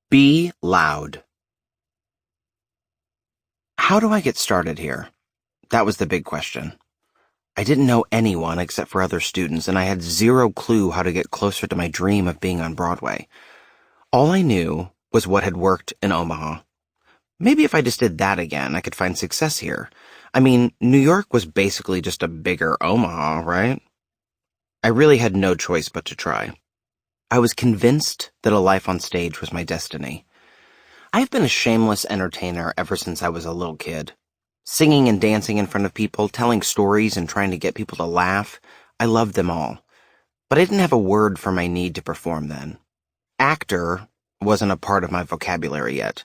Be loud. How do I get started here? That was the big question. I didn't know anyone except for other students, and I had zero clue how to get closer to my dream of being on Broadway. All I knew was what had worked in Omaha. Maybe if I just did that again, I could find success here. I mean, New York was basically just a bigger Omaha, right? I really had no choice but to try. I was convinced that a life on stage was my destiny. I've been a shameless entertainer ever since I was a little kid. Singing and dancing in front of people, telling stories and trying to get people to laugh, I loved them all. But I didn't have a word for my need to perform then. Actor wasn't a part of my vocabulary yet.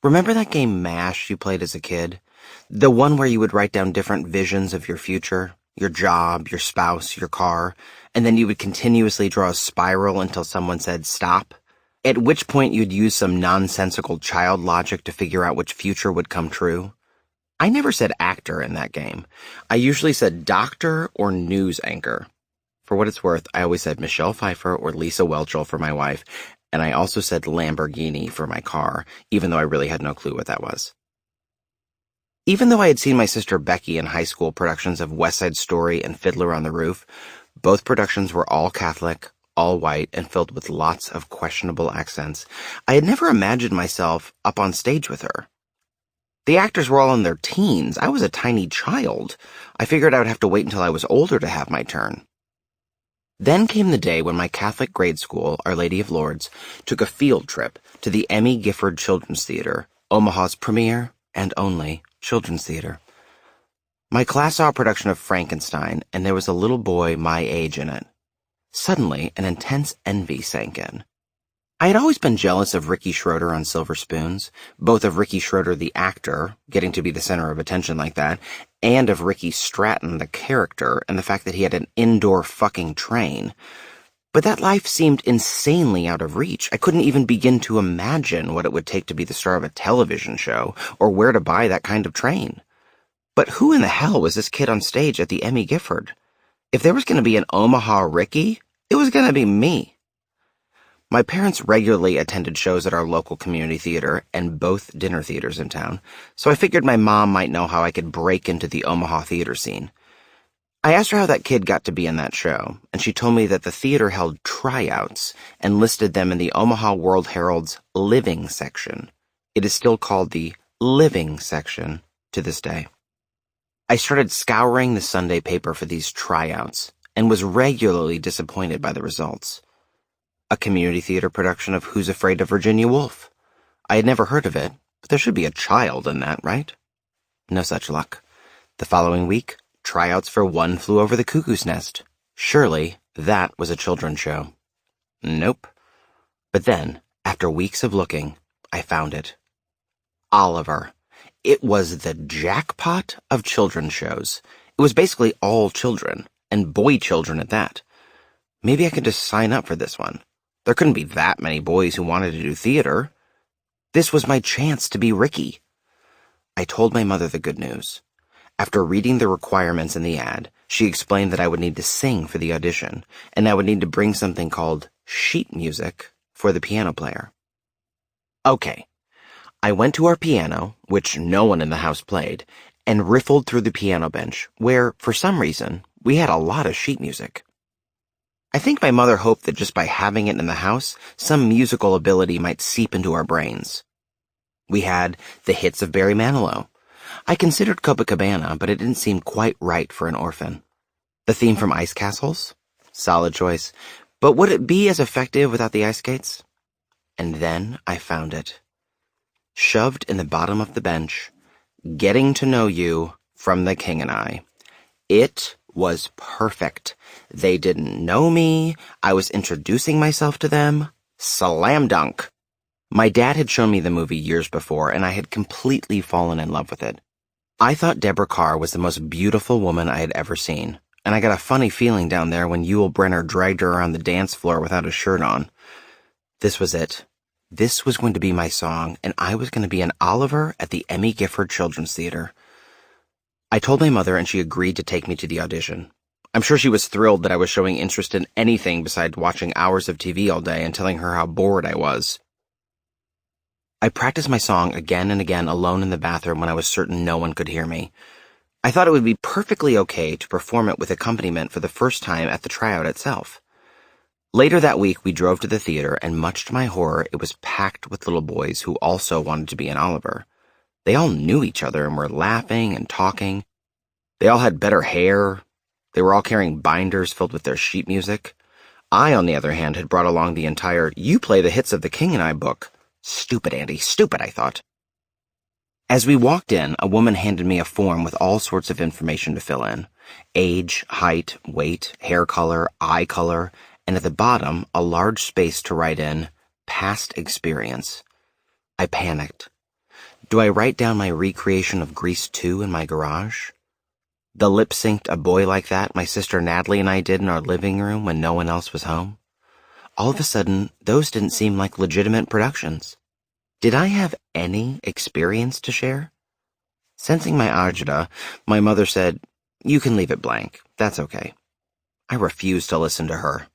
Remember that game MASH you played as a kid? The one where you would write down different visions of your future, your job, your spouse, your car, and then you would continuously draw a spiral until someone said stop? At which point you'd use some nonsensical child logic to figure out which future would come true? I never said actor in that game. I usually said doctor or news anchor. For what it's worth, I always said Michelle Pfeiffer or Lisa Whelchel for my wife, and I also said Lamborghini for my car, even though I really had no clue what that was. Even though I had seen my sister Becky in high school productions of West Side Story and Fiddler on the Roof, both productions were all Catholic, all white, and filled with lots of questionable accents. I had never imagined myself up on stage with her. The actors were all in their teens. I was a tiny child. I figured I would have to wait until I was older to have my turn. Then came the day when my Catholic grade school, Our Lady of Lourdes, took a field trip to the Emmy Gifford Children's Theater, Omaha's premier and only children's theater. My class saw a production of Frankenstein, and there was a little boy my age in it. Suddenly, an intense envy sank in. I had always been jealous of Ricky Schroeder on Silver Spoons, both of Ricky Schroeder the actor, getting to be the center of attention like that, and of Ricky Stratton the character and the fact that he had an indoor fucking train. But that life seemed insanely out of reach. I couldn't even begin to imagine what it would take to be the star of a television show or where to buy that kind of train. But who in the hell was this kid on stage at the Emmy Gifford? If there was going to be an Omaha Ricky, it was going to be me. My parents regularly attended shows at our local community theater and both dinner theaters in town, so I figured my mom might know how I could break into the Omaha theater scene. I asked her how that kid got to be in that show, and she told me that the theater held tryouts and listed them in the Omaha World Herald's Living section. It is still called the Living section to this day. I started scouring the Sunday paper for these tryouts and was regularly disappointed by the results. A community theater production of Who's Afraid of Virginia Woolf. I had never heard of it, but there should be a child in that, right? No such luck. The following week, tryouts for One Flew Over the Cuckoo's Nest. Surely, that was a children's show. Nope. But then, after weeks of looking, I found it. Oliver. It was the jackpot of children's shows. It was basically all children, and boy children at that. Maybe I could just sign up for this one. There couldn't be that many boys who wanted to do theater. This was my chance to be Ricky. I told my mother the good news. After reading the requirements in the ad, she explained that I would need to sing for the audition, and I would need to bring something called sheet music for the piano player. Okay. I went to our piano, which no one in the house played, and riffled through the piano bench, where, for some reason, we had a lot of sheet music. I think my mother hoped that just by having it in the house, some musical ability might seep into our brains. We had the hits of Barry Manilow. I considered Copacabana, but it didn't seem quite right for an orphan. The theme from Ice Castles? Solid choice. But would it be as effective without the ice skates? And then I found it. Shoved in the bottom of the bench, Getting to Know You from The King and I. It was perfect. They didn't know me. I was introducing myself to them. Slam dunk. My dad had shown me the movie years before, and I had completely fallen in love with it. I thought Deborah Carr was the most beautiful woman I had ever seen, and I got a funny feeling down there when Yul Brynner dragged her around the dance floor without a shirt on. This was it. This was going to be my song, and I was going to be an Oliver at the Emmy Gifford Children's Theater. I told my mother, and she agreed to take me to the audition. I'm sure she was thrilled that I was showing interest in anything besides watching hours of TV all day and telling her how bored I was. I practiced my song again and again alone in the bathroom when I was certain no one could hear me. I thought it would be perfectly okay to perform it with accompaniment for the first time at the tryout itself. Later that week, we drove to the theater, and much to my horror, it was packed with little boys who also wanted to be an Oliver. They all knew each other and were laughing and talking. They all had better hair. They were all carrying binders filled with their sheet music. I, on the other hand, had brought along the entire "You Play the Hits of the King and I" book. Stupid, Andy, stupid, I thought. As we walked in, a woman handed me a form with all sorts of information to fill in. Age, height, weight, hair color, eye color, and at the bottom, a large space to write in, past experience. I panicked. Do I write down my recreation of Grease 2 in my garage? The lip-synced A Boy Like That my sister Natalie and I did in our living room when no one else was home? All of a sudden, those didn't seem like legitimate productions. Did I have any experience to share? Sensing my agita, my mother said, "You can leave it blank. That's okay." I refused to listen to her.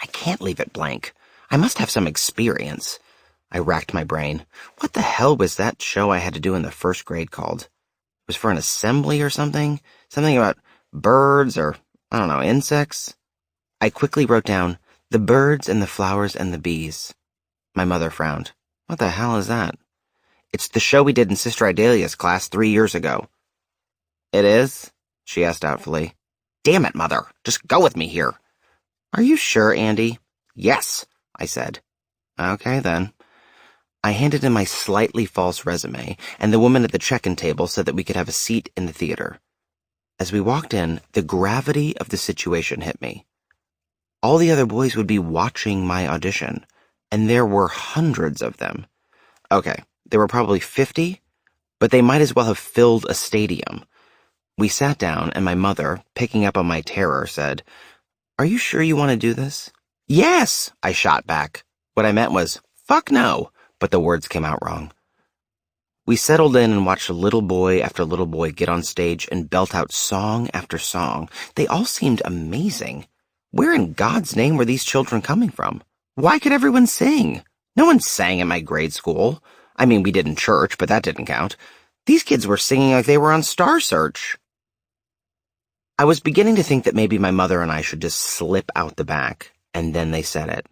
I can't leave it blank. I must have some experience. I racked my brain. What the hell was that show I had to do in the first grade called? It was for an assembly or something? Something about birds or, I don't know, insects? I quickly wrote down, "The birds and the flowers and the bees." My mother frowned. What the hell is that? It's the show we did in Sister Idalia's class 3 years ago. It is? She asked doubtfully. Damn it, Mother. Just go with me here. Are you sure, Andy? Yes, I said. Okay, then. I handed in my slightly false resume, and the woman at the check-in table said that we could have a seat in the theater. As we walked in, the gravity of the situation hit me. All the other boys would be watching my audition, and there were hundreds of them. Okay, there were probably 50, but they might as well have filled a stadium. We sat down, and my mother, picking up on my terror, said, "Are you sure you want to do this?" "Yes," I shot back. What I meant was, "Fuck no," but the words came out wrong. We settled in and watched little boy after little boy get on stage and belt out song after song. They all seemed amazing. Where in God's name were these children coming from? Why could everyone sing? No one sang in my grade school. I mean, we did in church, but that didn't count. These kids were singing like they were on Star Search. I was beginning to think that maybe my mother and I should just slip out the back, and then they said it.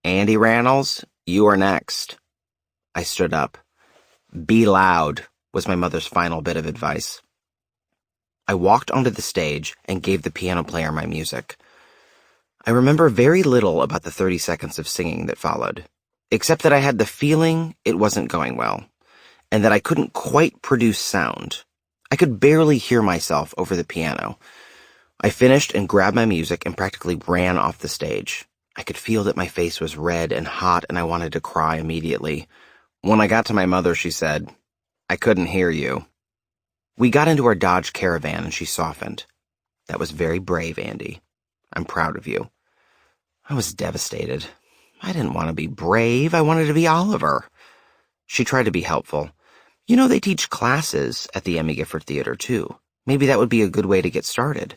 "Andy Rannells, you are next." I stood up. "Be loud," was my mother's final bit of advice. I walked onto the stage and gave the piano player my music. I remember very little about the 30 seconds of singing that followed, except that I had the feeling it wasn't going well, and that I couldn't quite produce sound. I could barely hear myself over the piano. I finished and grabbed my music and practically ran off the stage. I could feel that my face was red and hot and I wanted to cry immediately. When I got to my mother, she said, "I couldn't hear you." We got into our Dodge Caravan and she softened. "That was very brave, Andy. I'm proud of you." I was devastated. I didn't want to be brave. I wanted to be Oliver. She tried to be helpful. You know, they teach classes at the Emmy Gifford Theater, too. Maybe that would be a good way to get started.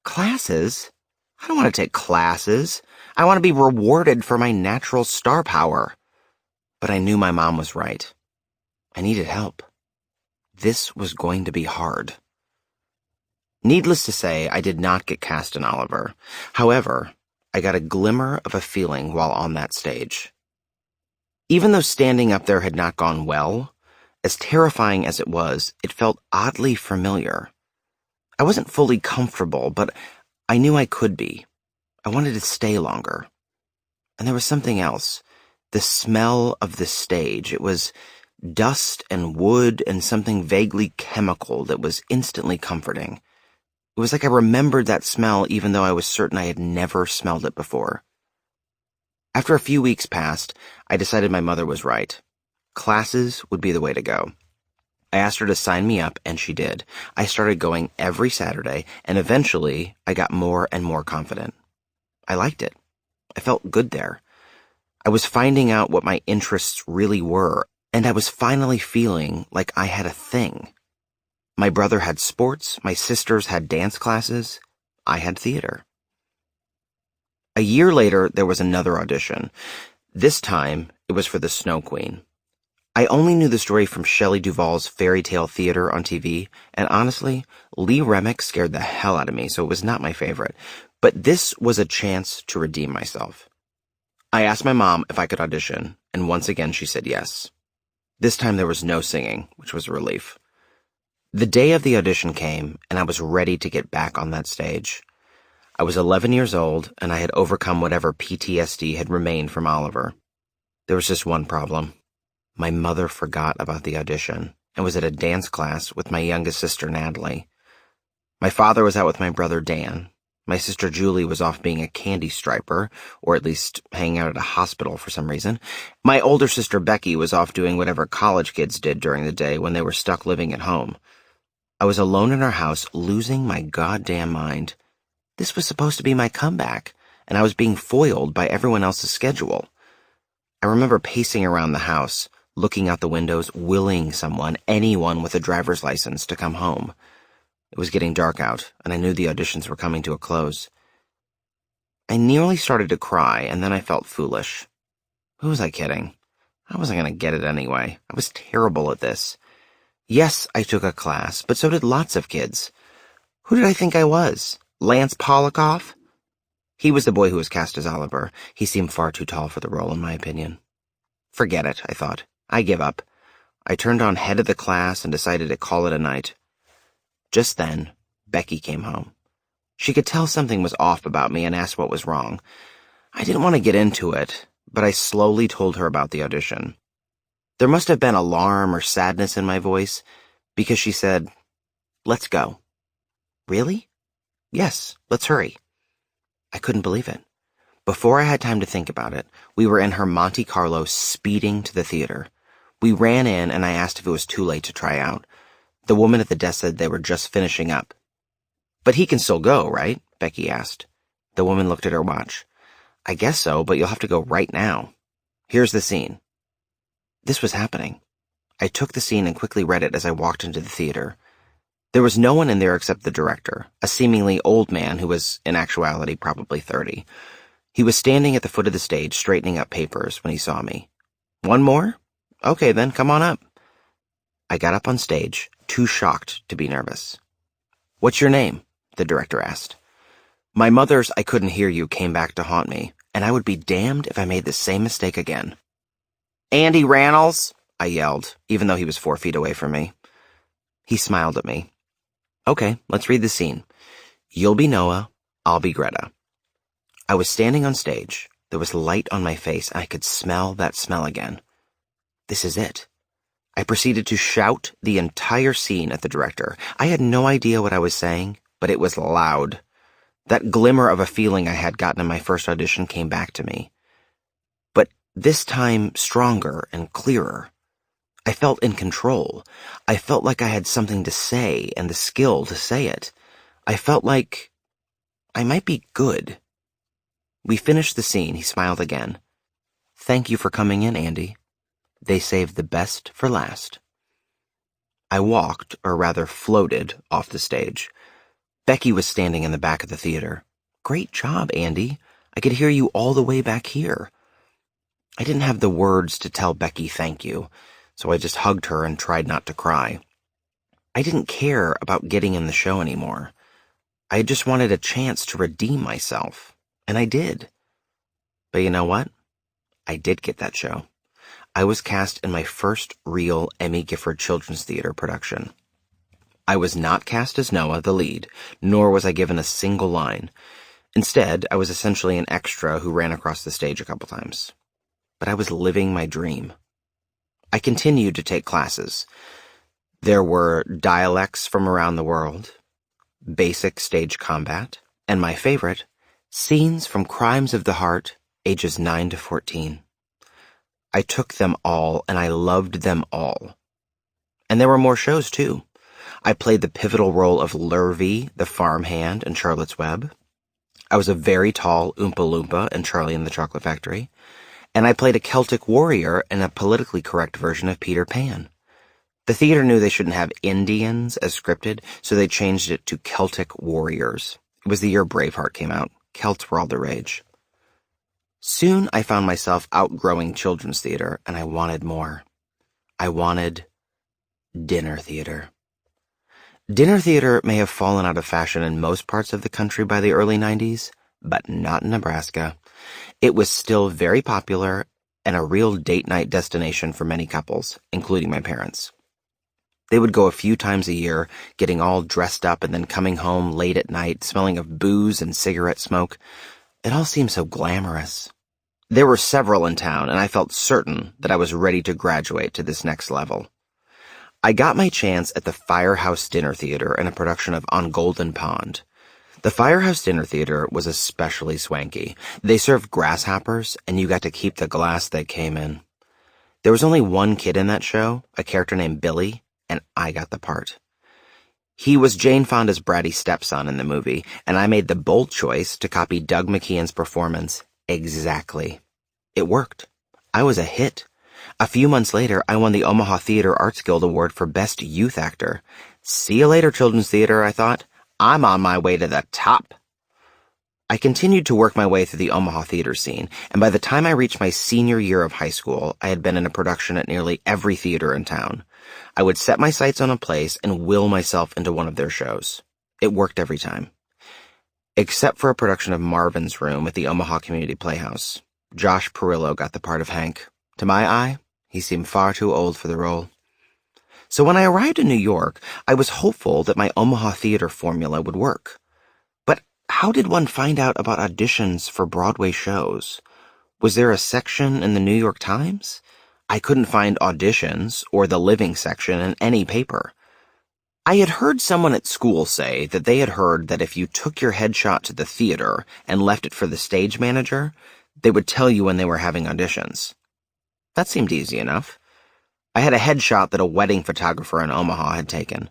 Classes? I don't want to take classes. I want to be rewarded for my natural star power. But I knew my mom was right. I needed help. This was going to be hard. Needless to say, I did not get cast in Oliver. However, I got a glimmer of a feeling while on that stage. Even though standing up there had not gone well, as terrifying as it was, it felt oddly familiar. I wasn't fully comfortable, but I knew I could be. I wanted to stay longer. And there was something else. The smell of the stage. It was dust and wood and something vaguely chemical that was instantly comforting. It was like I remembered that smell even though I was certain I had never smelled it before. After a few weeks passed, I decided my mother was right. Classes would be the way to go. I asked her to sign me up, and she did. I started going every Saturday, and eventually I got more and more confident. I liked it. I felt good there. I was finding out what my interests really were, and I was finally feeling like I had a thing. My brother had sports, my sisters had dance classes, I had theater. A year later, there was another audition. This time, it was for the Snow Queen. I only knew the story from Shelley Duvall's fairy tale theater on TV, and honestly, Lee Remick scared the hell out of me, so it was not my favorite. But this was a chance to redeem myself. I asked my mom if I could audition, and once again she said yes. This time there was no singing, which was a relief. The day of the audition came, and I was ready to get back on that stage. I was 11 years old, and I had overcome whatever PTSD had remained from Oliver. There was just one problem. My mother forgot about the audition and was at a dance class with my youngest sister, Natalie. My father was out with my brother, Dan. My sister, Julie, was off being a candy striper, or at least hanging out at a hospital for some reason. My older sister, Becky, was off doing whatever college kids did during the day when they were stuck living at home. I was alone in our house, losing my goddamn mind. This was supposed to be my comeback, and I was being foiled by everyone else's schedule. I remember pacing around the house, looking out the windows, willing someone, anyone with a driver's license, to come home. It was getting dark out, and I knew the auditions were coming to a close. I nearly started to cry, and then I felt foolish. Who was I kidding? I wasn't going to get it anyway. I was terrible at this. Yes, I took a class, but so did lots of kids. Who did I think I was? Lance Polikoff? He was the boy who was cast as Oliver. He seemed far too tall for the role, in my opinion. Forget it, I thought. I give up. I turned on head of the class and decided to call it a night. Just then, Becky came home. She could tell something was off about me and asked what was wrong. I didn't want to get into it, but I slowly told her about the audition. There must have been alarm or sadness in my voice, because she said, "Let's go." Really? Yes, let's hurry. I couldn't believe it. Before I had time to think about it, we were in her Monte Carlo speeding to the theater. We ran in and I asked if it was too late to try out. The woman at the desk said they were just finishing up. "But he can still go, right?" Becky asked. The woman looked at her watch. "I guess so, but you'll have to go right now. Here's the scene." This was happening. I took the scene and quickly read it as I walked into the theater. There was no one in there except the director, a seemingly old man who was, in actuality, probably 30. He was standing at the foot of the stage, straightening up papers when he saw me. "One more? Okay, then, come on up." I got up on stage, too shocked to be nervous. "What's your name?" the director asked. My mother's "I couldn't hear you" came back to haunt me, and I would be damned if I made the same mistake again. "Andy Rannells," I yelled, even though he was 4 feet away from me. He smiled at me. "Okay, let's read the scene. You'll be Noah, I'll be Greta." I was standing on stage. There was light on my face, and I could smell that smell again. This is it. I proceeded to shout the entire scene at the director. I had no idea what I was saying, but it was loud. That glimmer of a feeling I had gotten in my first audition came back to me. But this time stronger and clearer. I felt in control. I felt like I had something to say and the skill to say it. I felt like I might be good. We finished the scene. He smiled again. "Thank you for coming in, Andy. They saved the best for last." I walked, or rather floated, off the stage. Becky was standing in the back of the theater. "Great job, Andy. I could hear you all the way back here." I didn't have the words to tell Becky thank you, so I just hugged her and tried not to cry. I didn't care about getting in the show anymore. I just wanted a chance to redeem myself, and I did. But you know what? I did get that show. I was cast in my first real Emmy Gifford Children's Theater production. I was not cast as Noah, the lead, nor was I given a single line. Instead, I was essentially an extra who ran across the stage a couple times. But I was living my dream. I continued to take classes. There were dialects from around the world, basic stage combat, and my favorite, scenes from Crimes of the Heart, ages 9 to 14. I took them all, and I loved them all. And there were more shows, too. I played the pivotal role of Lurvy, the farmhand, in Charlotte's Web. I was a very tall Oompa Loompa in Charlie and the Chocolate Factory. And I played a Celtic warrior in a politically correct version of Peter Pan. The theater knew they shouldn't have Indians as scripted, so they changed it to Celtic warriors. It was the year Braveheart came out. Celts were all the rage. Soon I found myself outgrowing children's theater, and I wanted more. I wanted dinner theater. Dinner theater may have fallen out of fashion in most parts of the country by the early 90s, but not in Nebraska. It was still very popular and a real date night destination for many couples, including my parents. They would go a few times a year, getting all dressed up and then coming home late at night, smelling of booze and cigarette smoke. It all seemed so glamorous. There were several in town, and I felt certain that I was ready to graduate to this next level. I got my chance at the Firehouse Dinner Theater in a production of On Golden Pond. The Firehouse Dinner Theater was especially swanky. They served grasshoppers, and you got to keep the glass they came in. There was only one kid in that show, a character named Billy, and I got the part. He was Jane Fonda's bratty stepson in the movie, and I made the bold choice to copy Doug McKeon's performance exactly. It worked. I was a hit. A few months later, I won the Omaha Theater Arts Guild Award for Best Youth Actor. See you later, Children's Theater, I thought. I'm on my way to the top. I continued to work my way through the Omaha theater scene, and by the time I reached my senior year of high school, I had been in a production at nearly every theater in town. I would set my sights on a place and will myself into one of their shows. It worked every time. Except for a production of Marvin's Room at the Omaha Community Playhouse. Josh Perillo got the part of Hank. To my eye, he seemed far too old for the role. So when I arrived in New York, I was hopeful that my Omaha theater formula would work. But how did one find out about auditions for Broadway shows? Was there a section in the New York Times? I couldn't find auditions or the living section in any paper. I had heard someone at school say that they had heard that if you took your headshot to the theater and left it for the stage manager, they would tell you when they were having auditions. That seemed easy enough. I had a headshot that a wedding photographer in Omaha had taken.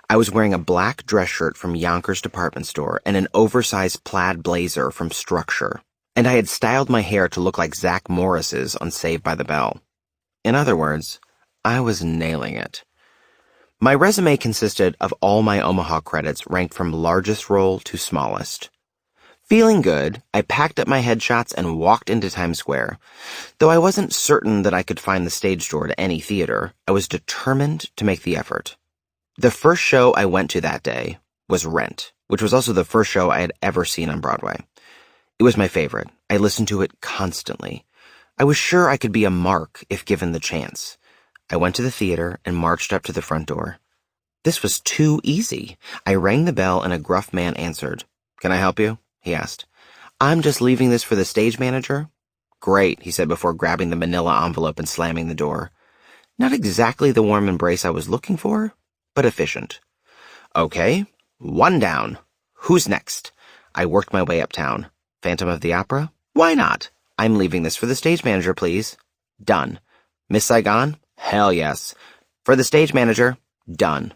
I was wearing a black dress shirt from Yonkers department store and an oversized plaid blazer from Structure, and I had styled my hair to look like Zach Morris's on Saved by the Bell. In other words, I was nailing it. My resume consisted of all my Omaha credits ranked from largest role to smallest. Feeling good, I packed up my headshots and walked into Times Square. Though I wasn't certain that I could find the stage door to any theater, I was determined to make the effort. The first show I went to that day was Rent, which was also the first show I had ever seen on Broadway. It was my favorite. I listened to it constantly. I was sure I could be a mark if given the chance. I went to the theater and marched up to the front door. This was too easy. I rang the bell and a gruff man answered. "Can I help you?" he asked. "I'm just leaving this for the stage manager." "Great," he said before grabbing the manila envelope and slamming the door. Not exactly the warm embrace I was looking for, but efficient. "Okay, one down. Who's next?" I worked my way uptown. "Phantom of the Opera? Why not? I'm leaving this for the stage manager, please." "Done." "Miss Saigon? Hell yes." "For the stage manager." "Done."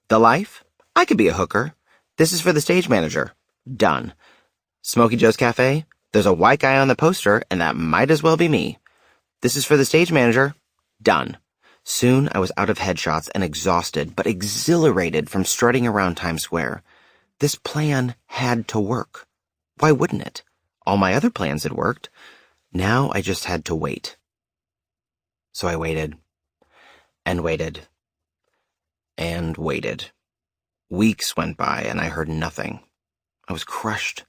"The Life? I could be a hooker." "This is for the stage manager." "Done." "Smokey Joe's Cafe? There's a white guy on the poster, and that might as well be me." "This is for the stage manager." "Done." Soon I was out of headshots and exhausted, but exhilarated from strutting around Times Square. This plan had to work. Why wouldn't it? All my other plans had worked. Now I just had to wait. So I waited, and waited, and waited. Weeks went by, and I heard nothing. I was crushed.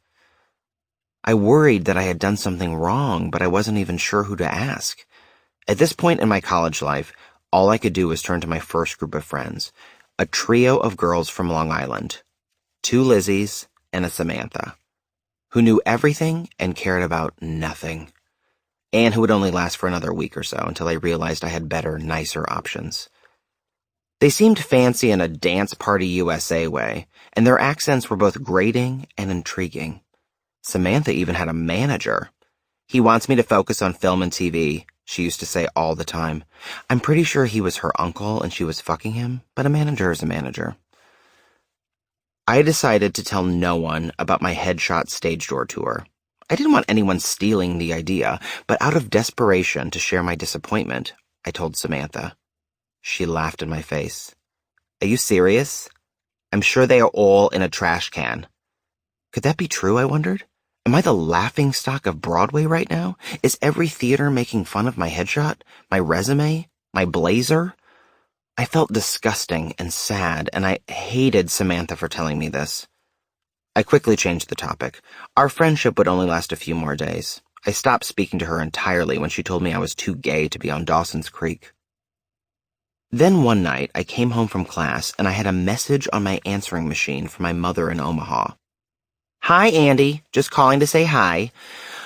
I worried that I had done something wrong, but I wasn't even sure who to ask. At this point in my college life, all I could do was turn to my first group of friends, a trio of girls from Long Island, 2 Lizzies and a Samantha, who knew everything and cared about nothing, and who would only last for another week or so until I realized I had better, nicer options. They seemed fancy in a Dance Party USA way, and their accents were both grating and intriguing. Samantha even had a manager. "He wants me to focus on film and TV," she used to say all the time. I'm pretty sure he was her uncle and she was fucking him, but a manager is a manager. I decided to tell no one about my headshot stage door tour. I didn't want anyone stealing the idea, but out of desperation to share my disappointment, I told Samantha. She laughed in my face. "Are you serious? I'm sure they are all in a trash can." Could that be true, I wondered? Am I the laughingstock of Broadway right now? Is every theater making fun of my headshot, my resume, my blazer? I felt disgusting and sad, and I hated Samantha for telling me this. I quickly changed the topic. Our friendship would only last a few more days. I stopped speaking to her entirely when she told me I was too gay to be on Dawson's Creek. Then one night, I came home from class, and I had a message on my answering machine from my mother in Omaha. "Hi, Andy. Just calling to say hi.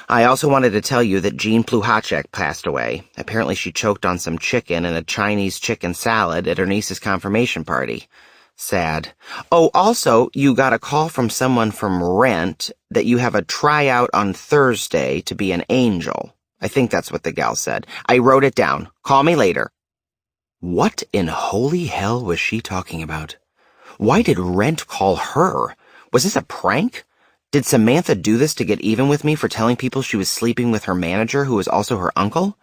I also wanted to tell you that Jean Pluhacek passed away. Apparently she choked on some chicken and a Chinese chicken salad at her niece's confirmation party. Sad. Oh, also, you got a call from someone from Rent that you have a tryout on Thursday to be an angel. I think that's what the gal said. I wrote it down. Call me later." What in holy hell was she talking about? Why did Rent call her? Was this a prank? Did Samantha do this to get even with me for telling people she was sleeping with her manager, who was also her uncle?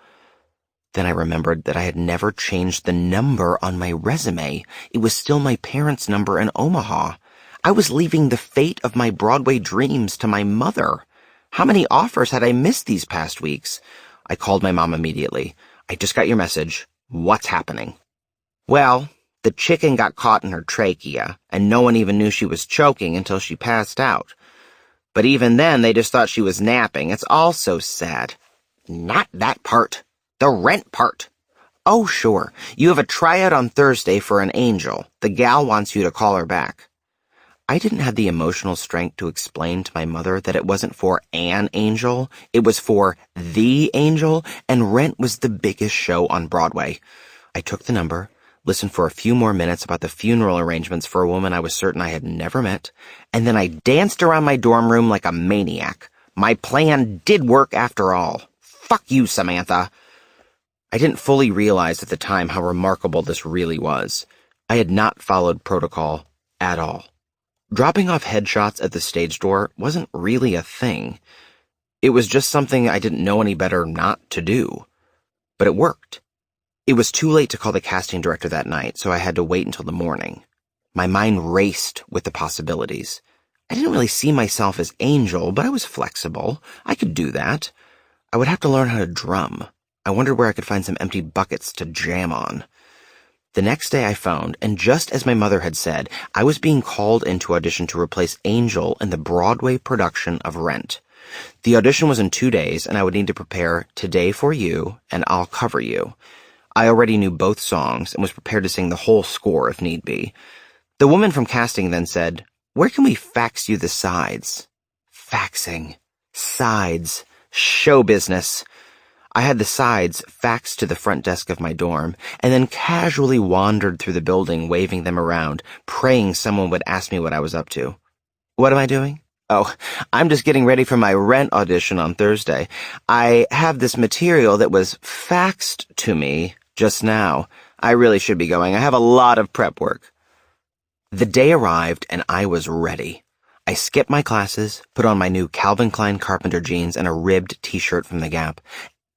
Then I remembered that I had never changed the number on my resume. It was still my parents' number in Omaha. I was leaving the fate of my Broadway dreams to my mother. How many offers had I missed these past weeks? I called my mom immediately. "I just got your message. What's happening?" "Well, the chicken got caught in her trachea, and no one even knew she was choking until she passed out. But even then, they just thought she was napping. It's all so sad." "Not that part. The Rent part." "Oh, sure. You have a tryout on Thursday for an angel. The gal wants you to call her back." I didn't have the emotional strength to explain to my mother that it wasn't for an angel. It was for the angel, and Rent was the biggest show on Broadway. I took the number, listened for a few more minutes about the funeral arrangements for a woman I was certain I had never met, and then I danced around my dorm room like a maniac. My plan did work after all. Fuck you, Samantha. I didn't fully realize at the time how remarkable this really was. I had not followed protocol at all. Dropping off headshots at the stage door wasn't really a thing. It was just something I didn't know any better not to do. But it worked. It was too late to call the casting director that night, so I had to wait until the morning. My mind raced with the possibilities. I didn't really see myself as Angel, but I was flexible. I could do that. I would have to learn how to drum. I wondered where I could find some empty buckets to jam on. The next day I phoned, and just as my mother had said, I was being called in to audition to replace Angel in the Broadway production of Rent. The audition was in 2 days, and I would need to prepare Today for You and I'll Cover You. I already knew both songs and was prepared to sing the whole score if need be. The woman from casting then said, "Where can we fax you the sides?" Faxing. Sides. Show business. I had the sides faxed to the front desk of my dorm, and then casually wandered through the building waving them around, praying someone would ask me what I was up to. What am I doing? Oh, I'm just getting ready for my Rent audition on Thursday. I have this material that was faxed to me just now. I really should be going. I have a lot of prep work. The day arrived, and I was ready. I skipped my classes, put on my new Calvin Klein carpenter jeans and a ribbed t-shirt from the Gap,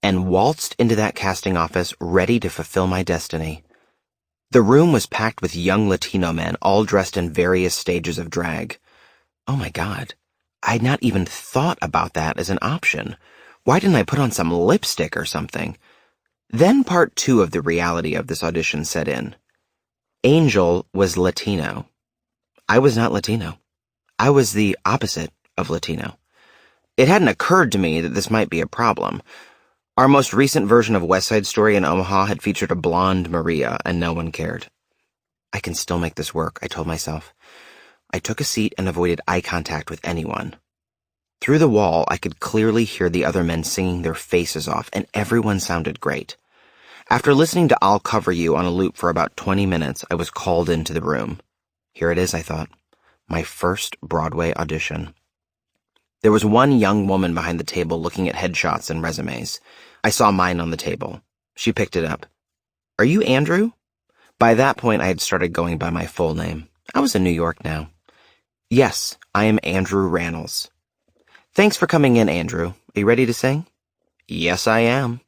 and waltzed into that casting office ready to fulfill my destiny. The room was packed with young Latino men, all dressed in various stages of drag. Oh my God, I had not even thought about that as an option. Why didn't I put on some lipstick or something? Then part 2 of the reality of this audition set in. Angel was Latino. I was not Latino. I was the opposite of Latino. It hadn't occurred to me that this might be a problem. Our most recent version of West Side Story in Omaha had featured a blonde Maria, and no one cared. I can still make this work, I told myself. I took a seat and avoided eye contact with anyone. Through the wall, I could clearly hear the other men singing their faces off, and everyone sounded great. After listening to I'll Cover You on a loop for about 20 minutes, I was called into the room. Here it is, I thought. My first Broadway audition. There was one young woman behind the table looking at headshots and resumes. I saw mine on the table. She picked it up. "Are you Andrew?" By that point, I had started going by my full name. I was in New York now. "Yes, I am Andrew Rannells." "Thanks for coming in, Andrew. Are you ready to sing?" "Yes, I am."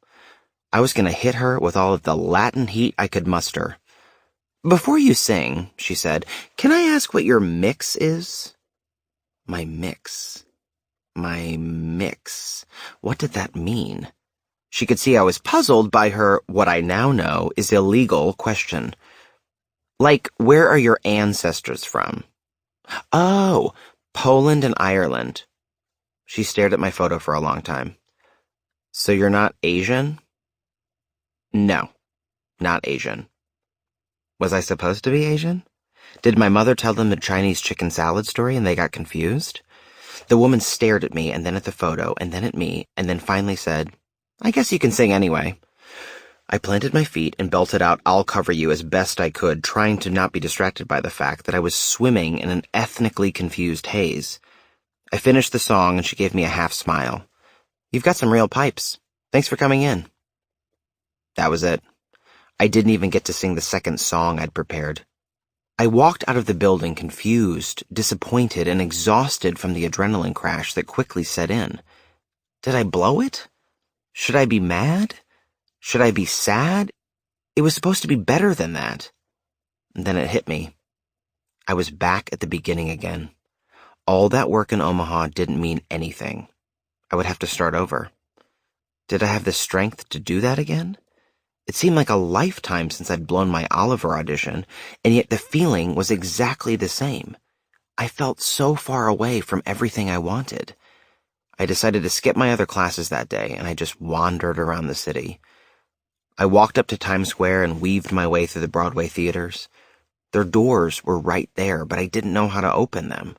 I was going to hit her with all of the Latin heat I could muster. "Before you sing," she said, "can I ask what your mix is?" My mix. My mix. What did that mean? She could see I was puzzled by her, what I now know is illegal, question. Like, where are your ancestors from? Oh, Poland and Ireland. She stared at my photo for a long time. So you're not Asian? No, not Asian. Was I supposed to be Asian? Did my mother tell them the Chinese chicken salad story and they got confused? The woman stared at me and then at the photo and then at me and then finally said, I guess you can sing anyway. I planted my feet and belted out I'll Cover You as best I could, trying to not be distracted by the fact that I was swimming in an ethnically confused haze. I finished the song and she gave me a half smile. You've got some real pipes. Thanks for coming in. That was it. I didn't even get to sing the second song I'd prepared. I walked out of the building confused, disappointed, and exhausted from the adrenaline crash that quickly set in. Did I blow it? Should I be mad? Should I be sad? It was supposed to be better than that. And then it hit me. I was back at the beginning again. All that work in Omaha didn't mean anything. I would have to start over. Did I have the strength to do that again? It seemed like a lifetime since I'd blown my Oliver audition, and yet the feeling was exactly the same. I felt so far away from everything I wanted. I decided to skip my other classes that day, and I just wandered around the city. I walked up to Times Square and weaved my way through the Broadway theaters. Their doors were right there, but I didn't know how to open them.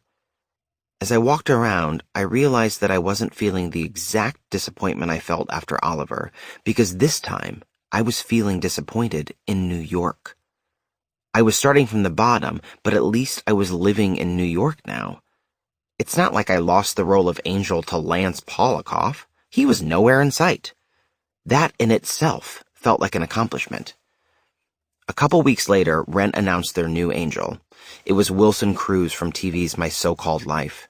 As I walked around, I realized that I wasn't feeling the exact disappointment I felt after Oliver, because this time, I was feeling disappointed in New York. I was starting from the bottom, but at least I was living in New York now. It's not like I lost the role of Angel to Lance Polikoff. He was nowhere in sight. That in itself felt like an accomplishment. A couple weeks later, Rent announced their new Angel. It was Wilson Cruz from TV's My So-Called Life.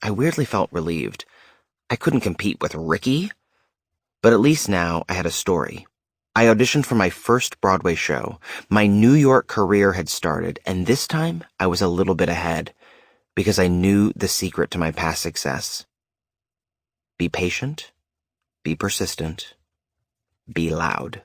I weirdly felt relieved. I couldn't compete with Ricky, but at least now I had a story. I auditioned for my first Broadway show. My New York career had started, and this time I was a little bit ahead, because I knew the secret to my past success. Be patient, be persistent, be loud.